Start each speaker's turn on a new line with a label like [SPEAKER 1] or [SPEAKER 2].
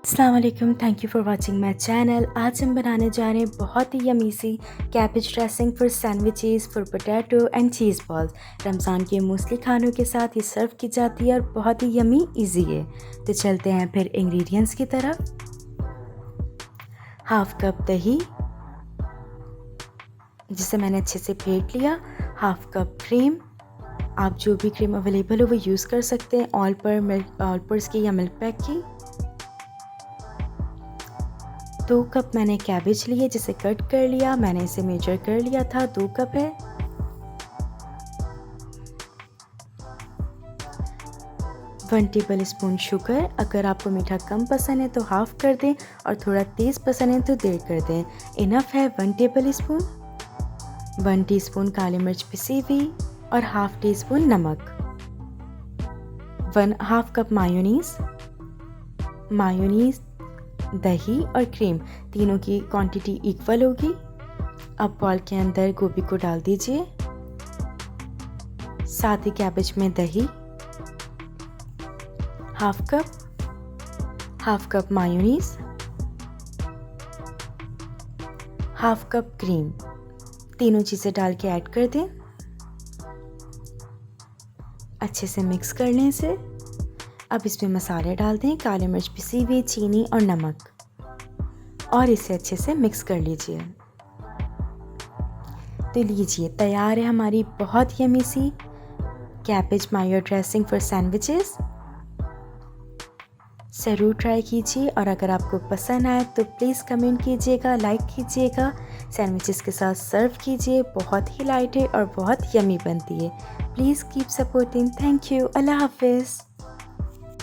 [SPEAKER 1] अस्सलाम वालेकुम, thank you for watching my channel. आज हम बनाने जा रहे हैं बहुत ही यमी सी cabbage dressing for sandwiches for potato and cheese balls. Ramzan के मोस्टली खानों के साथ ये सर्व की जाती है और बहुत ही यमी इजी है। तो चलते हैं फिर इंग्रेडिएंट्स की तरफ। हाफ़ कप दही जिसे मैंने अच्छे से फेंट लिया, हाफ़ कप क्रीम, आप जो भी क्रीम अवेलेबल हो वो यूज़ कर सकते हैं, ऑल पर्स की या मिल्क पैक की। 2 कप मैंने कैबेज लिए जिसे कट कर लिया, मैंने इसे मेजर कर लिया था, 2 कप है। वन टेबल स्पून शुगर, अगर आपको मीठा कम पसंद है तो हाफ़ कर दें और थोड़ा तेज़ पसंद है तो डेढ़ कर दें। इनफ है 1 टेबल स्पून। 1 टीस्पून काली मिर्च पिसी हुई और हाफ़ टी स्पून नमक। 1/2 कप मायोनीज़, दही और क्रीम तीनों की क्वांटिटी इक्वल होगी। अब बॉल के अंदर गोभी को डाल दीजिए, साथ ही कैबेज में दही, half cup mayonnaise, half cup cream, तीनों चीज़ें डाल के ऐड कर दें। अच्छे से मिक्स कर लें इसे। अब इसमें मसाले डाल दें, काली मिर्च पिसी हुई, चीनी और नमक, और इसे अच्छे से मिक्स कर लीजिए। तो लीजिए तैयार है हमारी बहुत यमी सी cabbage mayo dressing for sandwiches. ज़रूर ट्राई कीजिए और अगर आपको पसंद आए तो प्लीज़ कमेंट कीजिएगा, लाइक कीजिएगा, सैंडविचेस के साथ सर्व कीजिए। बहुत ही लाइट है और बहुत यमी बनती है। Please keep supporting. Thank you. अल्लाह हाफिज़।